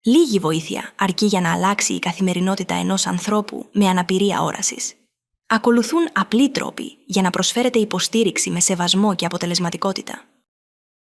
Λίγη βοήθεια αρκεί για να αλλάξει η καθημερινότητα ενός ανθρώπου με αναπηρία όρασης. Ακολουθούν απλοί τρόποι για να προσφέρετε υποστήριξη με σεβασμό και αποτελεσματικότητα.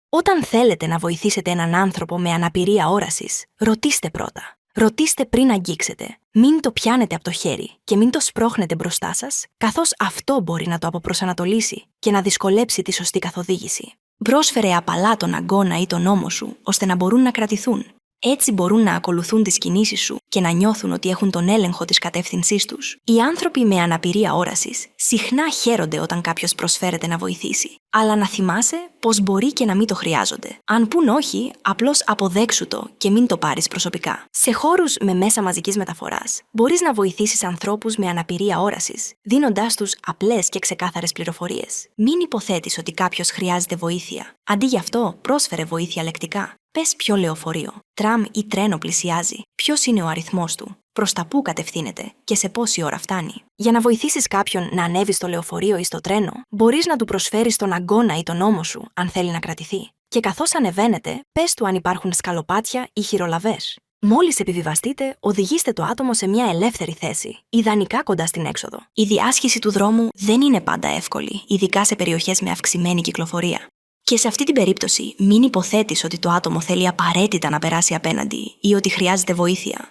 Όταν θέλετε να βοηθήσετε έναν άνθρωπο με αναπηρία όρασης, ρωτήστε πρώτα. Ρωτήστε πριν αγγίξετε. Μην το πιάνετε από το χέρι και μην το σπρώχνετε μπροστά σας, καθώς αυτό μπορεί να το αποπροσανατολίσει και να δυσκολέψει τη σωστή καθοδήγηση. Πρόσφερε απαλά τον αγκώνα ή τον ώμο σου, ώστε να μπορούν να κρατηθούν. Έτσι μπορούν να ακολουθούν τις κινήσεις σου και να νιώθουν ότι έχουν τον έλεγχο της κατεύθυνσής τους. Οι άνθρωποι με αναπηρία όρασης συχνά χαίρονται όταν κάποιος προσφέρεται να βοηθήσει. Αλλά να θυμάσαι πως μπορεί και να μην το χρειάζονται. Αν πουν όχι, απλώς αποδέξου το και μην το πάρεις προσωπικά. Σε χώρους με μέσα μαζικής μεταφοράς, μπορείς να βοηθήσεις ανθρώπους με αναπηρία όρασης, δίνοντάς τους απλές και ξεκάθαρες πληροφορίες. Μην υποθέτεις ότι κάποιος χρειάζεται βοήθεια. Αντί γι' αυτό, πρόσφερε βοήθεια λεκτικά. Πες ποιο λεωφορείο, τραμ ή τρένο πλησιάζει, ποιος είναι ο αριθμός του, προς τα πού κατευθύνεται και σε πόση ώρα φτάνει. Για να βοηθήσεις κάποιον να ανέβει στο λεωφορείο ή στο τρένο, μπορείς να του προσφέρεις τον αγκώνα ή τον ώμο σου, αν θέλει να κρατηθεί. Και καθώς ανεβαίνετε, πες του αν υπάρχουν σκαλοπάτια ή χειρολαβές. Μόλις επιβιβαστείτε, οδηγήστε το άτομο σε μια ελεύθερη θέση, ιδανικά κοντά στην έξοδο. Η διάσχιση του δρόμου δεν είναι πάντα εύκολη, ειδικά σε περιοχές με αυξημένη κυκλοφορία. Και σε αυτή την περίπτωση, μην υποθέτεις ότι το άτομο θέλει απαραίτητα να περάσει απέναντι ή ότι χρειάζεται βοήθεια.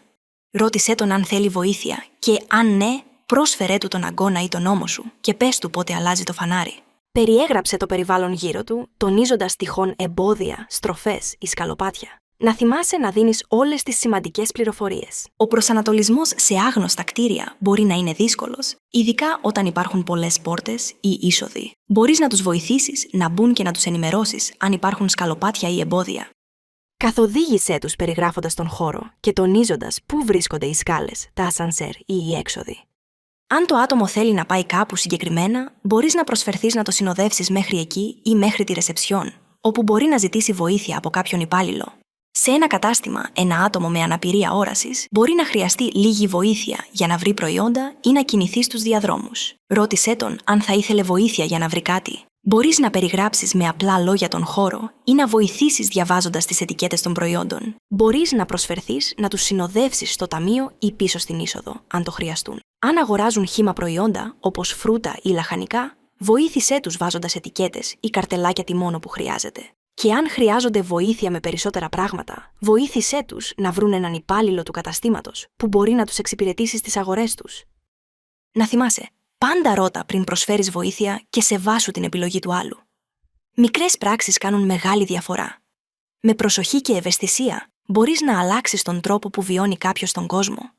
Ρώτησέ τον αν θέλει βοήθεια και αν ναι, πρόσφερέ του τον αγκώνα ή τον ώμο σου και πες του πότε αλλάζει το φανάρι. Περιέγραψε το περιβάλλον γύρω του, τονίζοντας τυχόν εμπόδια, στροφές ή σκαλοπάτια. Να θυμάσαι να δίνεις όλες τις σημαντικές πληροφορίες. Ο προσανατολισμός σε άγνωστα κτίρια μπορεί να είναι δύσκολος, ειδικά όταν υπάρχουν πολλές πόρτες ή είσοδοι. Μπορείς να τους βοηθήσεις να μπουν και να τους ενημερώσεις αν υπάρχουν σκαλοπάτια ή εμπόδια. Καθοδήγησέ τους περιγράφοντας τον χώρο και τονίζοντας πού βρίσκονται οι σκάλες, τα ασανσέρ ή οι έξοδοι. Αν το άτομο θέλει να πάει κάπου συγκεκριμένα, μπορείς να προσφερθείς να το συνοδεύσεις μέχρι εκεί ή μέχρι τη ρεσεψιόν, όπου μπορεί να ζητήσει βοήθεια από κάποιον υπάλληλο. Σε ένα κατάστημα, ένα άτομο με αναπηρία όρασης μπορεί να χρειαστεί λίγη βοήθεια για να βρει προϊόντα ή να κινηθεί στους διαδρόμους. Ρώτησέ τον αν θα ήθελε βοήθεια για να βρει κάτι. Μπορείς να περιγράψεις με απλά λόγια τον χώρο ή να βοηθήσεις διαβάζοντας τις ετικέτες των προϊόντων. Μπορείς να προσφερθείς να τους συνοδεύσεις στο ταμείο ή πίσω στην είσοδο, αν το χρειαστούν. Αν αγοράζουν χύμα προϊόντα, όπως φρούτα ή λαχανικά, βοήθησέ τους βάζοντας ετικέτες ή καρτελάκια τιμών όπου χρειάζεται. Και αν χρειάζονται βοήθεια με περισσότερα πράγματα, βοήθησέ τους να βρουν έναν υπάλληλο του καταστήματος που μπορεί να τους εξυπηρετήσει στις αγορές τους. Να θυμάσαι, πάντα ρώτα πριν προσφέρεις βοήθεια και σεβάσου την επιλογή του άλλου. Μικρές πράξεις κάνουν μεγάλη διαφορά. Με προσοχή και ευαισθησία, μπορείς να αλλάξεις τον τρόπο που βιώνει κάποιος τον κόσμο.